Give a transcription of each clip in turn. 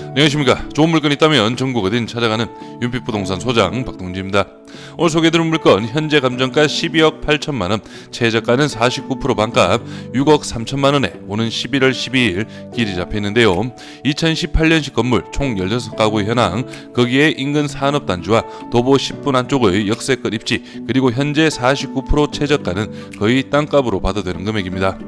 안녕하십니까. 좋은 물건 있다면 전국 어딘 찾아가는 윤빛부동산 소장 박동지입니다. 오늘 소개해드릴 물건 현재 감정가 12억 8천만원, 최저가는 49% 반값 6억 3천만원에 오는 11월 12일 길이 잡혀있는데요. 2018년식 건물 총 16가구의 현황, 거기에 인근 산업단지와 도보 10분 안쪽의 역세권 입지, 그리고 현재 49% 최저가는 거의 땅값으로 봐도 되는 금액입니다.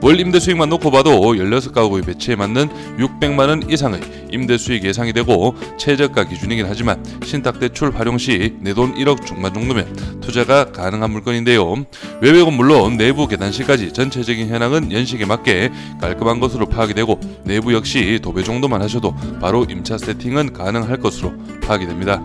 월 임대 수익만 놓고 봐도 16가구의 배치에 맞는 600만원 이상의 임대 수익 예상이 되고, 최저가 기준이긴 하지만 신탁대출 활용 시 내 돈 1억 중반 정도면 투자가 가능한 물건인데요. 외벽은 물론 내부 계단실까지 전체적인 현황은 연식에 맞게 깔끔한 것으로 파악이 되고, 내부 역시 도배 정도만 하셔도 바로 임차 세팅은 가능할 것으로 파악이 됩니다.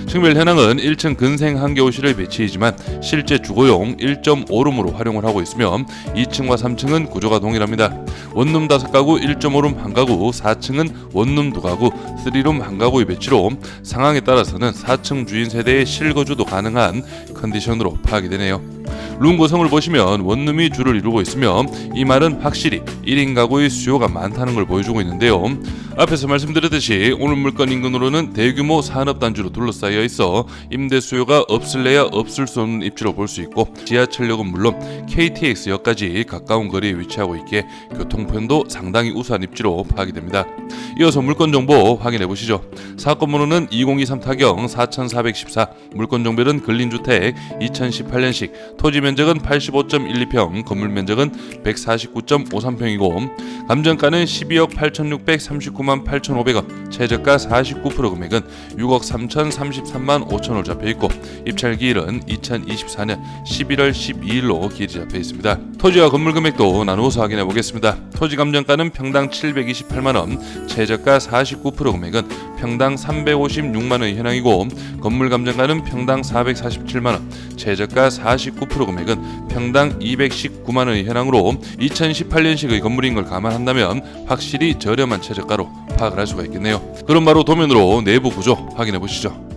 층별 현황은 1층 근생 한겨울실을 배치이지만 실제 주거용 1.5룸으로 활용을 하고 있으며, 2층과 3층은 구조가 동일합니다. 원룸 5가구 1.5룸 1가구, 4층은 원룸 2가구 3룸 1가구의 배치로 상황에 따라서는 4층 주인 세대의 실거주도 가능한 컨디션으로 파악이 되네요. 룸 구성을 보시면 원룸이 주를 이루고 있으며, 이 말은 확실히 1인 가구의 수요가 많다는 걸 보여주고 있는데요. 앞에서 말씀드렸듯이 오늘 물건 인근으로는 대규모 산업단지로 둘러싸여 있어 임대 수요가 없을래야 없을 수 없는 입지로 볼 수 있고, 지하철역은 물론 KTX역까지 가까운 거리에 위치하고 있기에 교통편도 상당히 우수한 입지로 파악이 됩니다. 이어서 물건 정보 확인해 보시죠. 사건 번호는 2023 타경 4414, 물건 종별은 근린주택 2018년식, 토지 면적은 85.12평, 건물 면적은 149.53평이고 감정가는 12억 8,639만 8,500원, 최저가 49% 금액은 6억 3,033만 5천원 잡혀있고, 입찰기일은 2024년 11월 12일로 기일이 잡혀있습니다. 토지와 건물 금액도 나누어서 확인해 보겠습니다. 토지 감정가는 평당 728만원, 최저가 49% 금액은 평당 356만원의 현황이고, 건물 감정가는 평당 447만원, 최저가 49% 금액은 평당 219만원의 현황으로 2018년식의 건물인 걸 감안한다면 확실히 저렴한 최저가로 파악을 할 수가 있겠네요. 그럼 바로 도면으로 내부 구조 확인해 보시죠.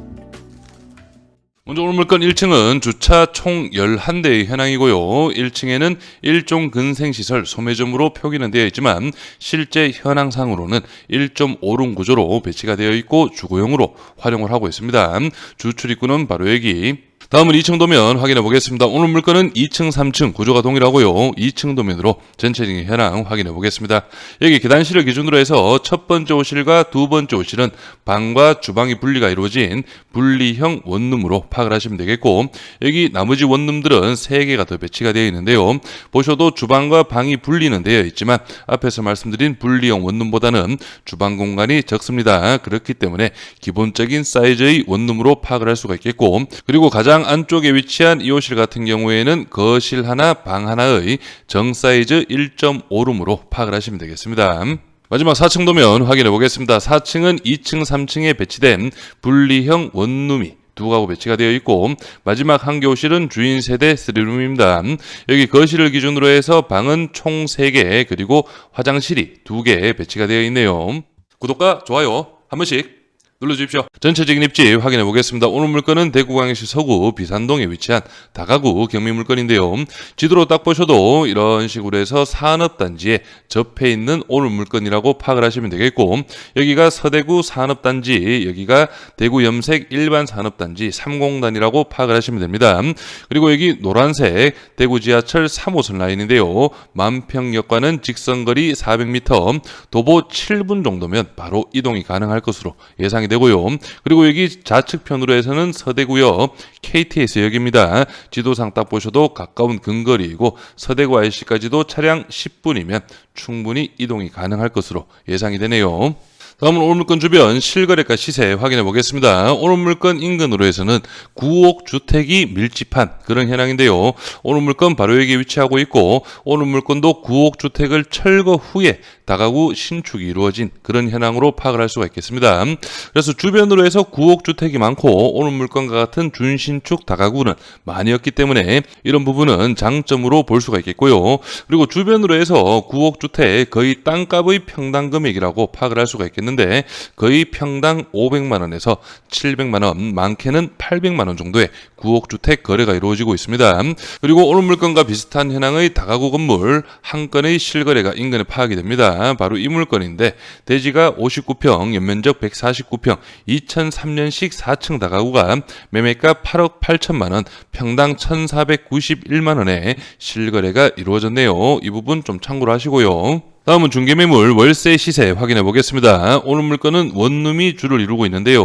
먼저 오늘 물건 1층은 주차 총 11대의 현황이고요. 1층에는 1종 근생시설 소매점으로 표기는 되어 있지만 실제 현황상으로는 1.5룸 구조로 배치가 되어 있고 주거용으로 활용을 하고 있습니다. 주 출입구는 바로 여기. 다음은 2층 도면 확인해 보겠습니다. 오늘 물건은 2층, 3층 구조가 동일하고요. 2층 도면으로 전체적인 현황 확인해 보겠습니다. 여기 계단실을 기준으로 해서 첫 번째 호실과 두 번째 호실은 방과 주방이 분리가 이루어진 분리형 원룸으로 파악을 하시면 되겠고, 여기 나머지 원룸들은 3개가 더 배치가 되어 있는데요. 보셔도 주방과 방이 분리는 되어 있지만 앞에서 말씀드린 분리형 원룸보다는 주방 공간이 적습니다. 그렇기 때문에 기본적인 사이즈의 원룸으로 파악을 할 수가 있겠고, 그리고 가장 안쪽에 위치한 2호실 같은 경우에는 거실 하나, 방 하나의 정 사이즈 1.5룸으로 파악을 하시면 되겠습니다. 마지막 4층 도면 확인해 보겠습니다. 4층은 2층, 3층에 배치된 분리형 원룸이 2가구 배치가 되어 있고, 마지막 한겨울실은 주인 세대 3룸입니다. 여기 거실을 기준으로 해서 방은 총 3개, 그리고 화장실이 2개 배치가 되어 있네요. 구독과 좋아요 한 번씩 눌러주십시오. 전체적인 입지 확인해 보겠습니다. 오늘 물건은 대구광역시 서구 비산동에 위치한 다가구 경매 물건인데요. 지도로 딱 보셔도 이런 식으로 해서 산업단지에 접해 있는 오늘 물건이라고 파악을 하시면 되겠고, 여기가 서대구 산업단지, 여기가 대구 염색 일반 산업단지 3공단이라고 파악을 하시면 됩니다. 그리고 여기 노란색 대구 지하철 3호선 라인인데요. 만평역과는 직선거리 400m, 도보 7분 정도면 바로 이동이 가능할 것으로 예상이 되고요. 그리고 여기 좌측편으로 해서는 서대구역 KTX역입니다. 지도상 딱 보셔도 가까운 근거리이고, 서대구 IC까지도 차량 10분이면 충분히 이동이 가능할 것으로 예상이 되네요. 다음은 오늘 물건 주변 실거래가 시세 확인해 보겠습니다. 오늘 물건 인근으로 해서는 9억 주택이 밀집한 그런 현황인데요. 오늘 물건 바로 여기 위치하고 있고, 오늘 물건도 9억 주택을 철거 후에 다가구 신축이 이루어진 그런 현황으로 파악을 할 수가 있겠습니다. 그래서 주변으로 해서 9억 주택이 많고 오늘 물건과 같은 준신축 다가구는 많이 없기 때문에 이런 부분은 장점으로 볼 수가 있겠고요. 그리고 주변으로 해서 9억 주택 거의 땅값의 평당 금액이라고 파악을 할 수가 있겠는데, 있는데 거의 평당 500만 원에서 700만 원, 많게는 800만 원 정도의 구옥 주택 거래가 이루어지고 있습니다. 그리고 오늘 물건과 비슷한 현황의 다가구 건물 한 건의 실거래가 인근에 파악이 됩니다. 바로 이 물건인데 대지가 59평, 연면적 149평, 2003년식 4층 다가구가 매매가 8억 8천만 원, 평당 1,491만 원에 실거래가 이루어졌네요. 이 부분 좀 참고로 하시고요. 다음은 중개매물 월세 시세 확인해 보겠습니다. 오늘 물건은 원룸이 주를 이루고 있는데요.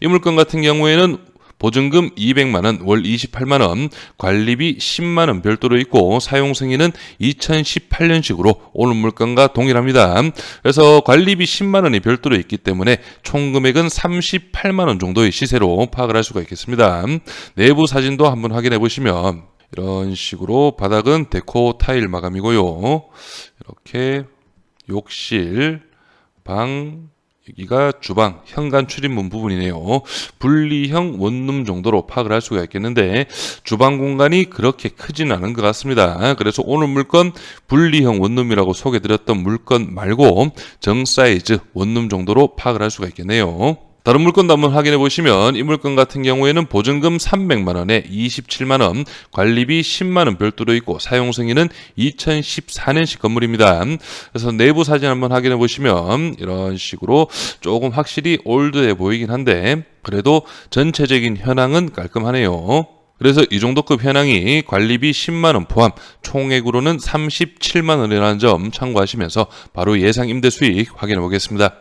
이 물건 같은 경우에는 보증금 200만원, 월 28만원, 관리비 10만원 별도로 있고 사용 승인은 2018년식으로 오늘 물건과 동일합니다. 그래서 관리비 10만원이 별도로 있기 때문에 총 금액은 38만원 정도의 시세로 파악을 할 수가 있겠습니다. 내부 사진도 한번 확인해 보시면 이런 식으로 바닥은 데코 타일 마감이고요. 이렇게 욕실, 방, 여기가 주방, 현관 출입문 부분이네요. 분리형 원룸 정도로 파악을 할 수가 있겠는데 주방 공간이 그렇게 크진 않은 것 같습니다. 그래서 오늘 물건 분리형 원룸이라고 소개드렸던 물건 말고 정 사이즈 원룸 정도로 파악을 할 수가 있겠네요. 다른 물건도 한번 확인해 보시면 이 물건 같은 경우에는 보증금 300만 원에 27만 원, 관리비 10만 원 별도로 있고 사용 승인은 2014년식 건물입니다. 그래서 내부 사진 한번 확인해 보시면 이런 식으로 조금 확실히 올드해 보이긴 한데 그래도 전체적인 현황은 깔끔하네요. 그래서 이 정도급 현황이 관리비 10만 원 포함 총액으로는 37만 원이라는 점 참고하시면서 바로 예상 임대 수익 확인해 보겠습니다.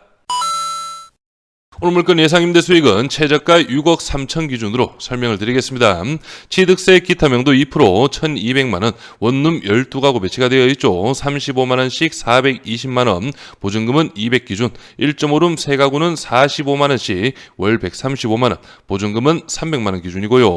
오늘 물건 예상 임대 수익은 최저가 6억 3천 기준으로 설명을 드리겠습니다. 취득세 기타 명도 2%, 1,200만원, 원룸 12가구 배치가 되어 있죠. 35만원씩 420만원, 보증금은 200 기준, 1.5룸 3가구는 45만원씩 월 135만원, 보증금은 300만원 기준이고요.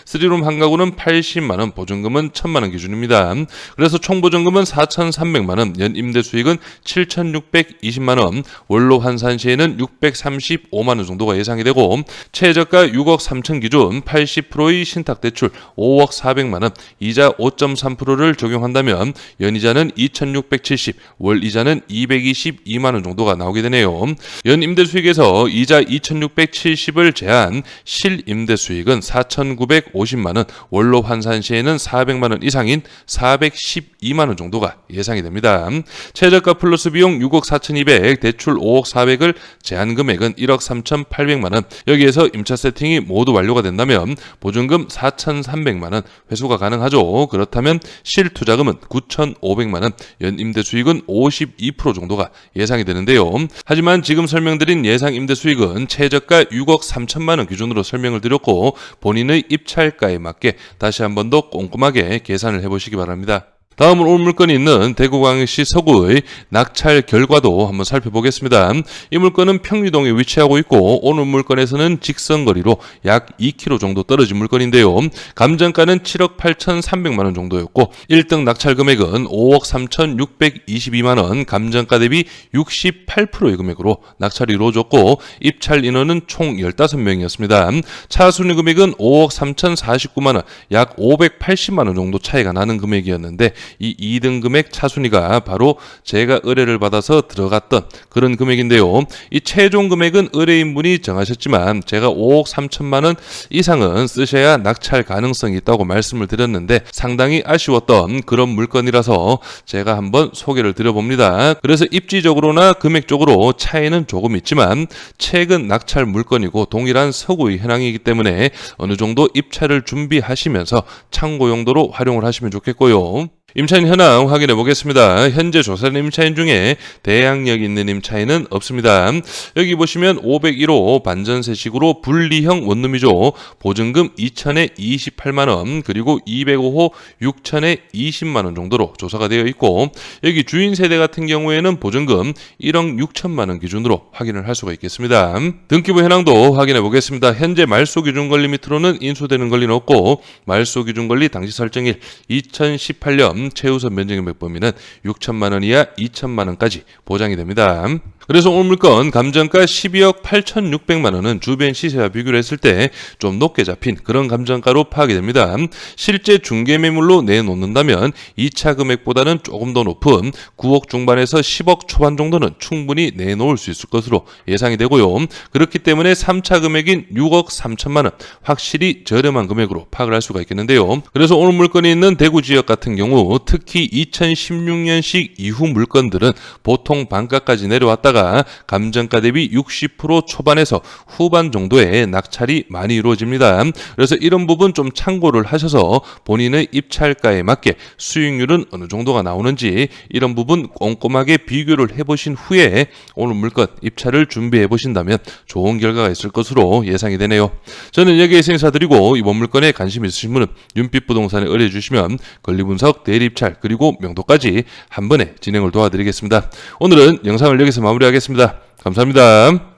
3룸 1가구는 80만원, 보증금은 1000만원 기준입니다. 그래서 총 보증금은 4,300만원, 연 임대 수익은 7,620만원, 원로 환산 시에는 635만원 정도가 예상이 되고 최저가 6억 3천 기준 80%의 신탁대출 5억 400만원, 이자 5.3%를 적용한다면 연이자는 2,670, 월이자는 222만원 정도가 나오게 되네요. 연임대수익에서 이자 2,670을 제한 실임대수익은 4,950만원, 원로 환산 시에는 400만원 이상인 412만원 정도가 예상이 됩니다. 최저가 플러스 비용 6억 4,200, 대출 5억 400을 제한 금액은 1억 3,800만원, 여기에서 임차 세팅이 모두 완료가 된다면 보증금 4,300만원 회수가 가능하죠. 그렇다면 실투자금은 9,500만원, 연임대 수익은 52% 정도가 예상이 되는데요. 하지만 지금 설명드린 예상 임대 수익은 최저가 6억 3천만원 기준으로 설명을 드렸고 본인의 입찰가에 맞게 다시 한 번 더 꼼꼼하게 계산을 해보시기 바랍니다. 다음은 오늘 물건이 있는 대구광역시 서구의 낙찰 결과도 한번 살펴보겠습니다. 이 물건은 평리동에 위치하고 있고 오늘 물건에서는 직선거리로 약 2km 정도 떨어진 물건인데요. 감정가는 7억 8,300만 원 정도였고 1등 낙찰 금액은 5억 3,622만 원, 감정가 대비 68%의 금액으로 낙찰이 이루어졌고 입찰 인원은 총 15명이었습니다. 차순위 금액은 5억 3,049만 원, 약 580만 원 정도 차이가 나는 금액이었는데 이 2등 금액 차순위가 바로 제가 의뢰를 받아서 들어갔던 그런 금액인데요. 이 최종 금액은 의뢰인분이 정하셨지만 제가 5억 3천만 원 이상은 쓰셔야 낙찰 가능성이 있다고 말씀을 드렸는데 상당히 아쉬웠던 그런 물건이라서 제가 한번 소개를 드려봅니다. 그래서 입지적으로나 금액적으로 차이는 조금 있지만 최근 낙찰 물건이고 동일한 서구의 현황이기 때문에 어느 정도 입찰을 준비하시면서 참고 용도로 활용을 하시면 좋겠고요. 임차인 현황 확인해 보겠습니다. 현재 조사된 임차인 중에 대항력 있는 임차인은 없습니다. 여기 보시면 501호 반전세식으로 분리형 원룸이죠. 보증금 2천에 28만원, 그리고 205호 6천에 20만원 정도로 조사가 되어 있고 여기 주인 세대 같은 경우에는 보증금 1억 6천만원 기준으로 확인을 할 수가 있겠습니다. 등기부 현황도 확인해 보겠습니다. 현재 말소 기준 권리 밑으로는 인수되는 권리는 없고 말소 기준 권리 당시 설정일 2018년 최우선 면제금액 범위는 6천만 원 이하 2천만 원까지 보장이 됩니다. 그래서 오늘 물건 감정가 12억 8,600만 원은 주변 시세와 비교를 했을 때 좀 높게 잡힌 그런 감정가로 파악이 됩니다. 실제 중개 매물로 내놓는다면 2차 금액보다는 조금 더 높은 9억 중반에서 10억 초반 정도는 충분히 내놓을 수 있을 것으로 예상이 되고요. 그렇기 때문에 3차 금액인 6억 3천만 원 확실히 저렴한 금액으로 파악을 할 수가 있겠는데요. 그래서 오늘 물건이 있는 대구 지역 같은 경우 특히 2016년식 이후 물건들은 보통 반가까지 내려왔다가 감정가 대비 60% 초반에서 후반 정도의 낙찰이 많이 이루어집니다. 그래서 이런 부분 좀 참고를 하셔서 본인의 입찰가에 맞게 수익률은 어느 정도가 나오는지 이런 부분 꼼꼼하게 비교를 해보신 후에 오늘 물건 입찰을 준비해 보신다면 좋은 결과가 있을 것으로 예상이 되네요. 저는 여기에서 인사드리고 이번 물건에 관심 있으신 분은 윤빛부동산에 의뢰해 주시면 권리분석, 대리입찰 그리고 명도까지 한 번에 진행을 도와드리겠습니다. 오늘은 영상을 여기서 마무리하겠습니다. 감사합니다.